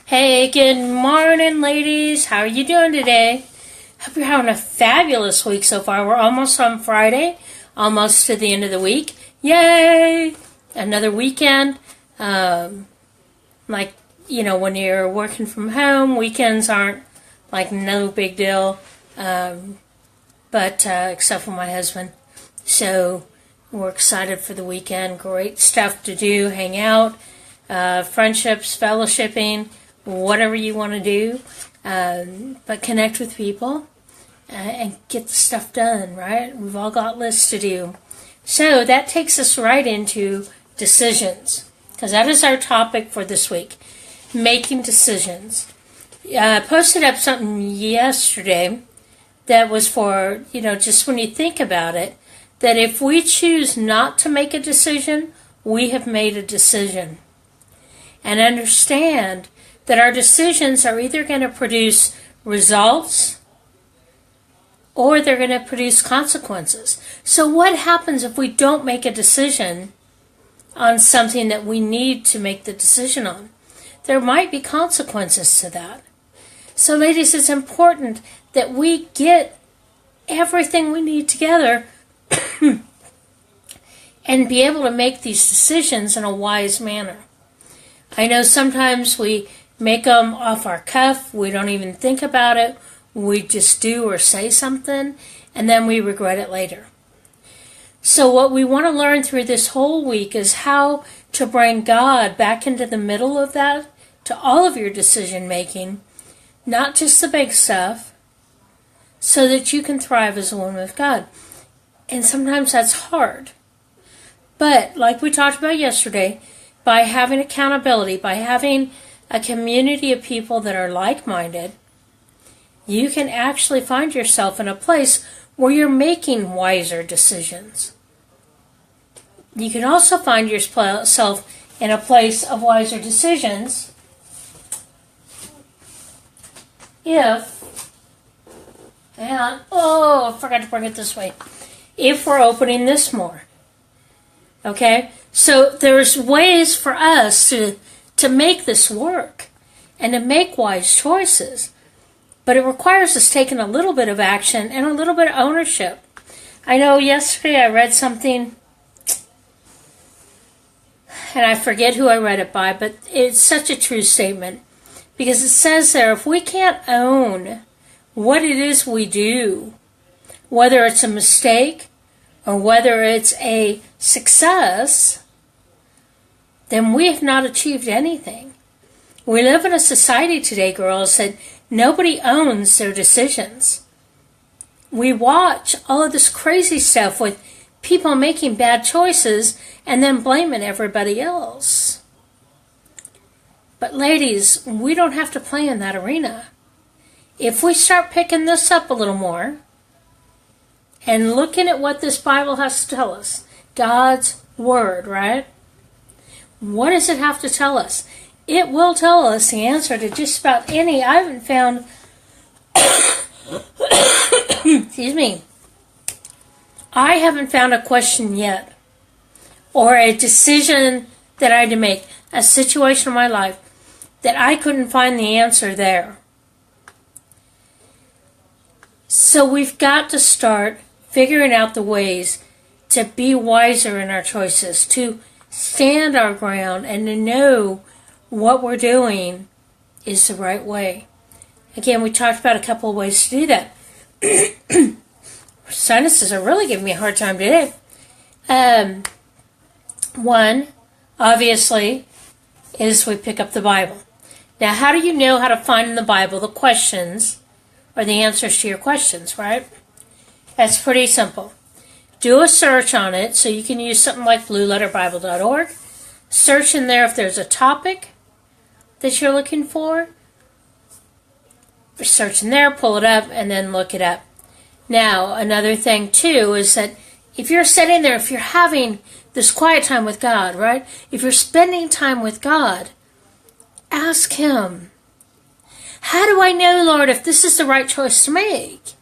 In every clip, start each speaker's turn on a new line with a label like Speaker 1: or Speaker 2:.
Speaker 1: Hey, good morning, ladies. How are you doing today? Hope you're having a fabulous week so far. We're almost on Friday, almost to the end of the week. Yay! Another weekend. When you're working from home, weekends aren't like no big deal. Except for my husband. So we're excited for the weekend. Great stuff to do. Hang out, friendships, fellowshipping, whatever you want to do. But connect with people and get the stuff done, right? We've all got lists to do. So that takes us right into decisions, because that is our topic for this week. Making decisions. I posted up something yesterday that was for, just when you think about it, that if we choose not to make a decision, we have made a decision. And understand that our decisions are either going to produce results or they're going to produce consequences. So what happens if we don't make a decision on something that we need to make the decision on? There might be consequences to that. So ladies, it's important that we get everything we need together and be able to make these decisions in a wise manner. I know sometimes we make them off our cuff. We don't even think about it. We just do or say something, and then we regret it later. So what we want to learn through this whole week is how to bring God back into the middle of that, to all of your decision making, not just the big stuff, so that you can thrive as a woman of God. And sometimes that's hard. But like we talked about yesterday, by having accountability, by having a community of people that are like-minded, you can actually find yourself in a place where you're making wiser decisions. You can also find yourself in a place of wiser decisions I forgot to bring it this way. If we're opening this more. Okay? So there's ways for us to make this work and to make wise choices. But it requires us taking a little bit of action and a little bit of ownership. I know yesterday I read something, and I forget who I read it by, but it's such a true statement. Because it says there, if we can't own what it is we do, whether it's a mistake or whether it's a success, then we have not achieved anything. We live in a society today, girls, that nobody owns their decisions. We watch all of this crazy stuff with people making bad choices and then blaming everybody else. But ladies, we don't have to play in that arena. If we start picking this up a little more and looking at what this Bible has to tell us, God's Word, right? What does it have to tell us? It will tell us the answer to just about any. I haven't found, excuse me, I haven't found a question yet or a decision that I had to make, a situation in my life that I couldn't find the answer there. So we've got to start figuring out the ways to be wiser in our choices, to stand our ground, and to know what we're doing is the right way. Again, we talked about a couple of ways to do that. Sinuses are really giving me a hard time today. One, obviously, is we pick up the Bible. Now, how do you know how to find in the Bible the questions or the answers to your questions, right? That's pretty simple. Do a search on it, so you can use something like blueletterbible.org. Search in there if there's a topic that you're looking for. Search in there, pull it up, and then look it up. Now, another thing, too, is that if you're sitting there, if you're having this quiet time with God, right? If you're spending time with God, ask Him, how do I know, Lord, if this is the right choice to make?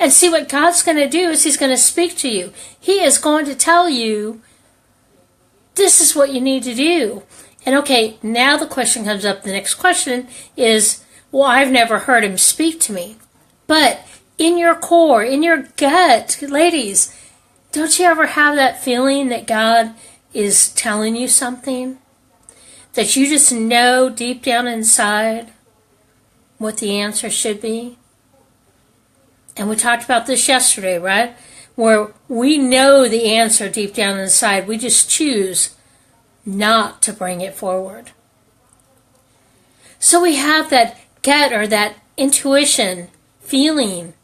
Speaker 1: And see, what God's going to do is He's going to speak to you. He is going to tell you, this is what you need to do. And okay, now the question comes up, the next question is, well, I've never heard him speak to me. But in your core, in your gut, ladies, don't you ever have that feeling that God is telling you something? That you just know deep down inside what the answer should be? And we talked about this yesterday, right? Where we know the answer deep down inside. We just choose not to bring it forward. So we have that gut or that intuition, feeling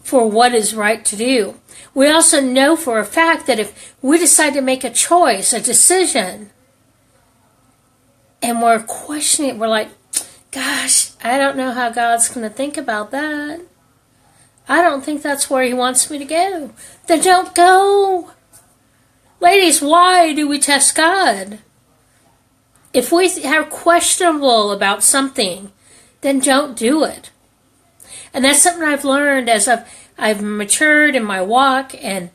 Speaker 1: for what is right to do. We also know for a fact that if we decide to make a choice, a decision, and we're questioning it, we're like, gosh, I don't know how God's going to think about that. I don't think that's where he wants me to go. Then don't go. Ladies, why do we test God? If we are questionable about something, then don't do it. And that's something I've learned as I've matured in my walk and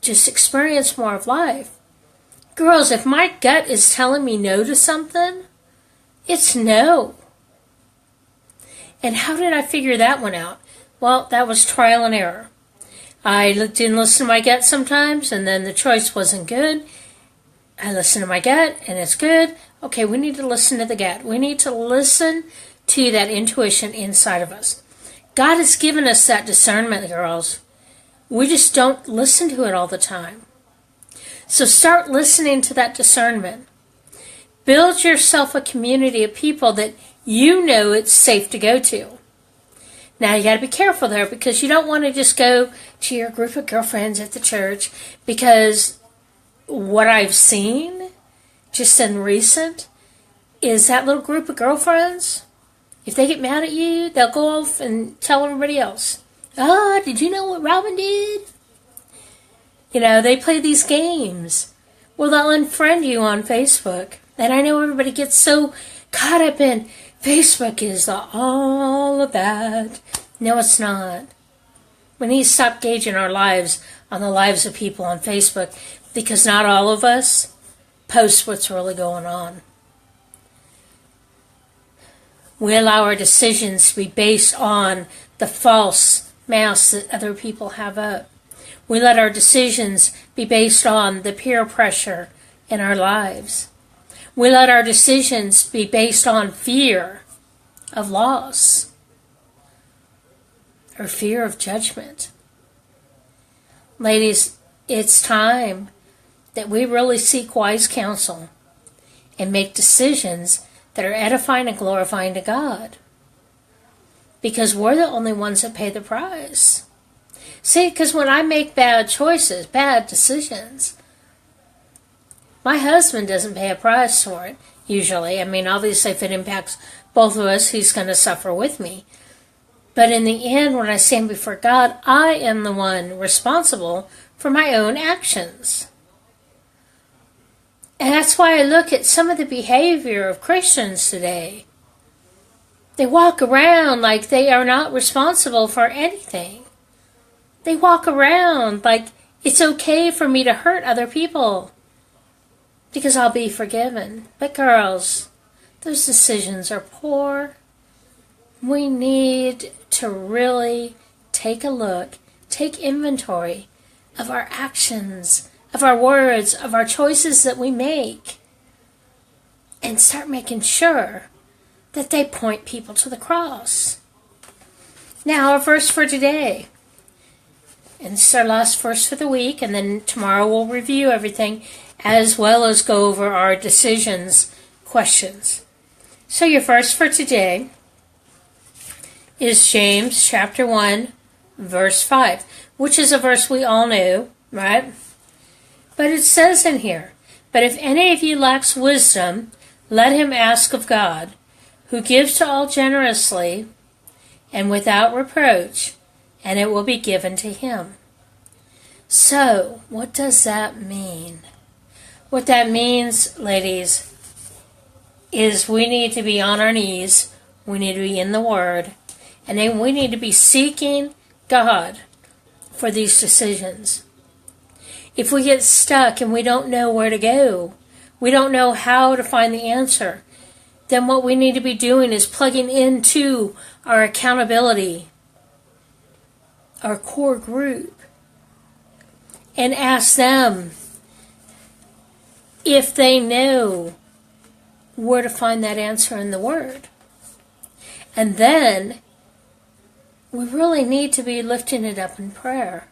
Speaker 1: just experienced more of life. Girls, if my gut is telling me no to something, it's no. And how did I figure that one out? Well, that was trial and error. I didn't listen to my gut sometimes, and then the choice wasn't good. I listened to my gut, and it's good. Okay, we need to listen to the gut. We need to listen to that intuition inside of us. God has given us that discernment, girls. We just don't listen to it all the time. So start listening to that discernment. Build yourself a community of people that you know it's safe to go to. Now, you got to be careful there because you don't want to just go to your group of girlfriends at the church, because what I've seen just in recent is that little group of girlfriends, if they get mad at you, they'll go off and tell everybody else. Oh, did you know what Robin did? You know, they play these games. Well, they'll unfriend you on Facebook. And I know everybody gets so caught up in Facebook is all of that. No, it's not. We need to stop gauging our lives on the lives of people on Facebook, because not all of us post what's really going on. We allow our decisions to be based on the false mask that other people have up. We let our decisions be based on the peer pressure in our lives. We let our decisions be based on fear of loss or fear of judgment. Ladies, it's time that we really seek wise counsel and make decisions that are edifying and glorifying to God, because we're the only ones that pay the price. See, because when I make bad choices, bad decisions, my husband doesn't pay a price for it, usually. I mean, obviously, if it impacts both of us, he's going to suffer with me. But in the end, when I stand before God, I am the one responsible for my own actions. And that's why I look at some of the behavior of Christians today. They walk around like they are not responsible for anything. They walk around like it's okay for me to hurt other people because I'll be forgiven. But girls, those decisions are poor. We need to really take a look, take inventory of our actions, of our words, of our choices that we make, and start making sure that they point people to the cross. Now, our verse for today. And this is our last verse for the week, and then tomorrow we'll review everything as well as go over our decisions questions. So your verse for today is James chapter 1, verse 5, which is a verse we all know, right? But it says in here, "But if any of you lacks wisdom, let him ask of God, who gives to all generously and without reproach, and it will be given to him." So, what does that mean? What that means, ladies, is we need to be on our knees, we need to be in the Word, and then we need to be seeking God for these decisions. If we get stuck and we don't know where to go, we don't know how to find the answer, then what we need to be doing is plugging into our accountability, our core group, and ask them if they know where to find that answer in the Word. And then we really need to be lifting it up in prayer.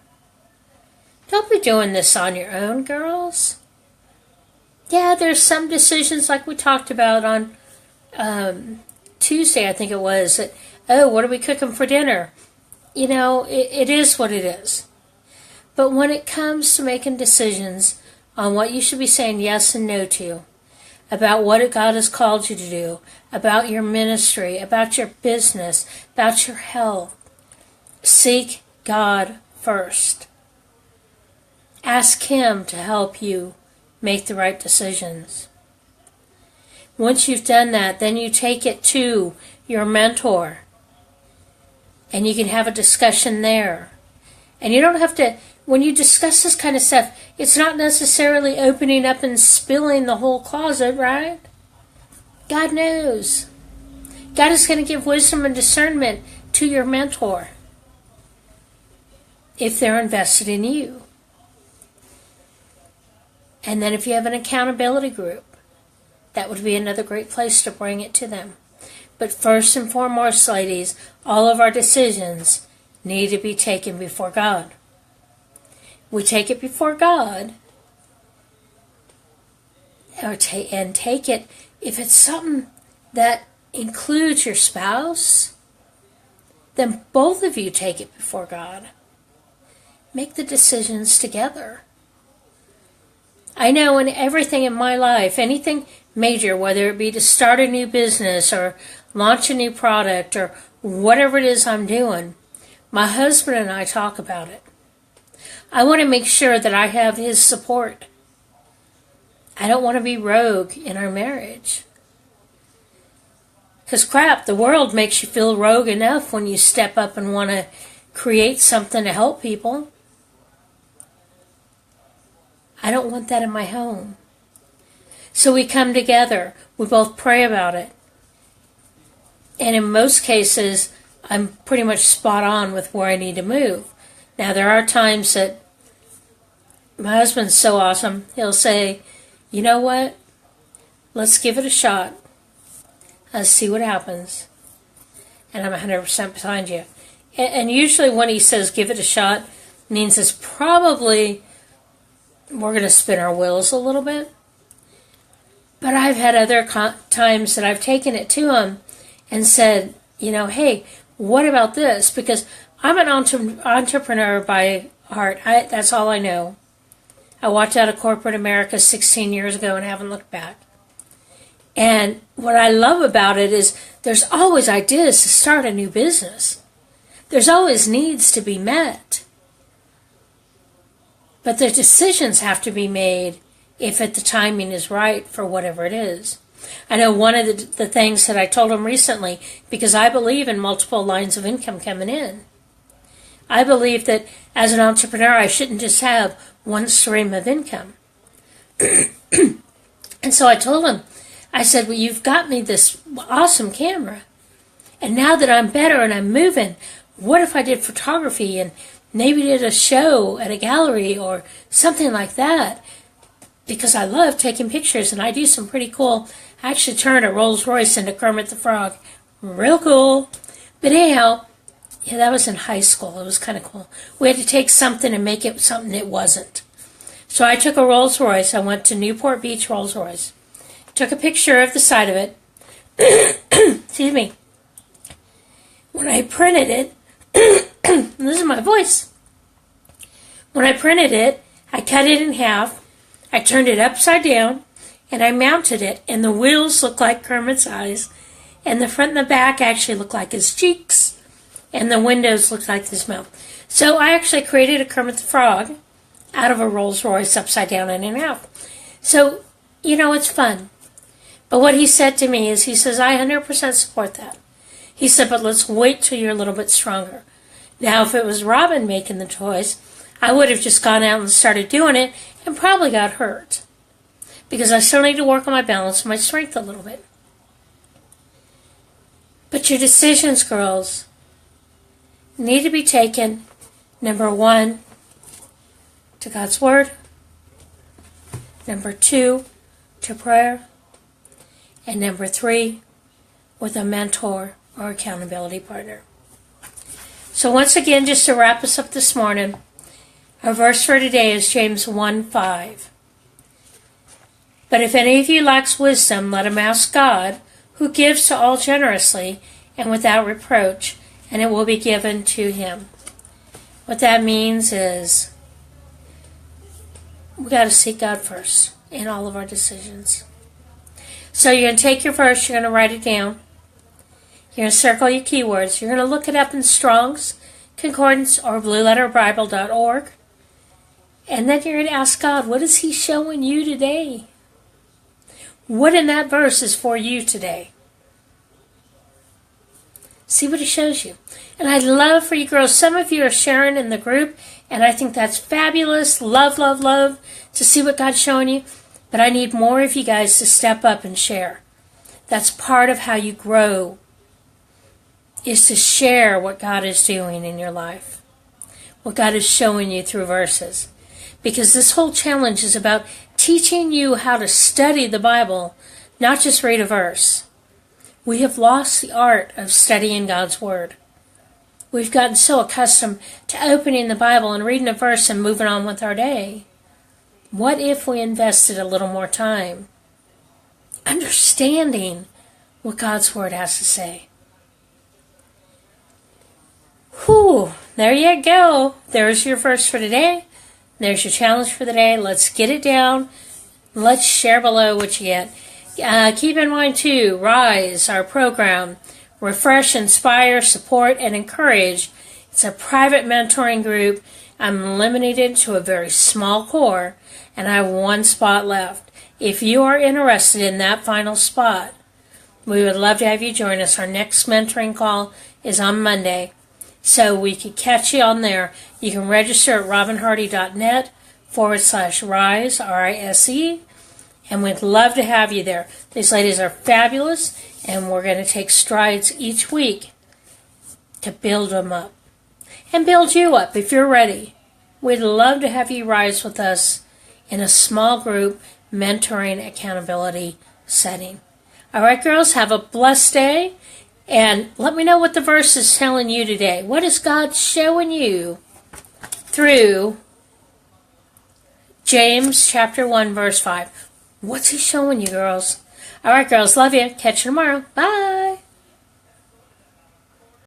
Speaker 1: Don't be doing this on your own, girls. Yeah, there's some decisions like we talked about on Tuesday, I think it was. That, oh, what are we cooking for dinner? You know, it is what it is. But when it comes to making decisions on what you should be saying yes and no to, about what God has called you to do, about your ministry, about your business, about your health, seek God first. Ask Him to help you make the right decisions. Once you've done that, then you take it to your mentor, and you can have a discussion there. And you don't have to, when you discuss this kind of stuff, it's not necessarily opening up and spilling the whole closet, right? God knows. God is going to give wisdom and discernment to your mentor if they're invested in you. And then if you have an accountability group, that would be another great place to bring it to them. But first and foremost, ladies, all of our decisions need to be taken before God. We take it before God, and take it, if it's something that includes your spouse, then both of you take it before God. Make the decisions together. I know in everything in my life, anything major, whether it be to start a new business or launch a new product or whatever it is I'm doing, my husband and I talk about it. I want to make sure that I have his support. I don't want to be rogue in our marriage. Because crap, the world makes you feel rogue enough when you step up and want to create something to help people. I don't want that in my home. So we come together. We both pray about it. And in most cases, I'm pretty much spot on with where I need to move. Now, there are times that my husband's so awesome, he'll say, you know what? Let's give it a shot. Let's see what happens. And I'm 100% behind you. And usually when he says give it a shot, means it's probably we're going to spin our wheels a little bit. But I've had other times that I've taken it to him and said, you know, hey, what about this? Because I'm an entrepreneur by heart. That's all I know. I walked out of corporate America 16 years ago and haven't looked back. And what I love about it is there's always ideas to start a new business. There's always needs to be met. But the decisions have to be made if the timing is right for whatever it is. I know one of the things that I told him recently, because I believe in multiple lines of income coming in. I believe that as an entrepreneur, I shouldn't just have one stream of income. And so I told him, I said, well, you've got me this awesome camera. And now that I'm better and I'm moving, what if I did photography and maybe did a show at a gallery or something like that? Because I love taking pictures and I do some pretty cool. I actually turned a Rolls Royce into Kermit the Frog. Real cool. But anyhow, yeah, that was in high school. It was kind of cool. We had to take something and make it something it wasn't. So I took a Rolls Royce. I went to Newport Beach Rolls Royce. Took a picture of the side of it. Excuse me. When I printed it, this is my voice. When I printed it, I cut it in half. I turned it upside down, and I mounted it, and the wheels looked like Kermit's eyes, and the front and the back actually looked like his cheeks, and the windows looked like his mouth. So I actually created a Kermit the Frog out of a Rolls Royce upside down and in half. So, you know, it's fun. But what he said to me is, he says, I 100% support that. He said, but let's wait till you're a little bit stronger. Now, if it was Robin making the toys, I would have just gone out and started doing it and probably got hurt. because I still need to work on my balance and my strength a little bit. But your decisions, girls, need to be taken, number 1, to God's Word, number 2, to prayer, and number 3, with a mentor or accountability partner. So once again, just to wrap us up this morning, our verse for today is James 1:5. But if any of you lacks wisdom, let him ask God, who gives to all generously and without reproach, and it will be given to him. What that means is we got to seek God first in all of our decisions. So you're going to take your verse, you're going to write it down. You're going to circle your keywords. You're going to look it up in Strong's Concordance or blueletterbible.org. And then you're going to ask God, what is he showing you today? What in that verse is for you today? See what he shows you. And I'd love for you girls, some of you are sharing in the group, and I think that's fabulous. Love, love, love to see what God's showing you. But I need more of you guys to step up and share. That's part of how you grow, is to share what God is doing in your life, what God is showing you through verses. Because this whole challenge is about teaching you how to study the Bible, not just read a verse. We have lost the art of studying God's Word. We've gotten so accustomed to opening the Bible and reading a verse and moving on with our day. What if we invested a little more time understanding what God's Word has to say? Whew, there you go. There's your verse for today. There's your challenge for the day. Let's get it down. Let's share below what you get. Keep in mind, too, RISE, our program, Refresh, Inspire, Support, and Encourage. It's a private mentoring group. I'm limited to a very small core, and I have 1 spot left. If you are interested in that final spot, we would love to have you join us. Our next mentoring call is on Monday, so we could catch you on there. You can register at robinhardy.net/RISE, RISE, and we'd love to have you there. These ladies are fabulous, and we're going to take strides each week to build them up and build you up if you're ready. We'd love to have you rise with us in a small group mentoring accountability setting. All right, girls, have a blessed day, and let me know what the verse is telling you today. What is God showing you through James chapter 1, verse 5? What's he showing you, girls? All right, girls, love you. Catch you tomorrow. Bye.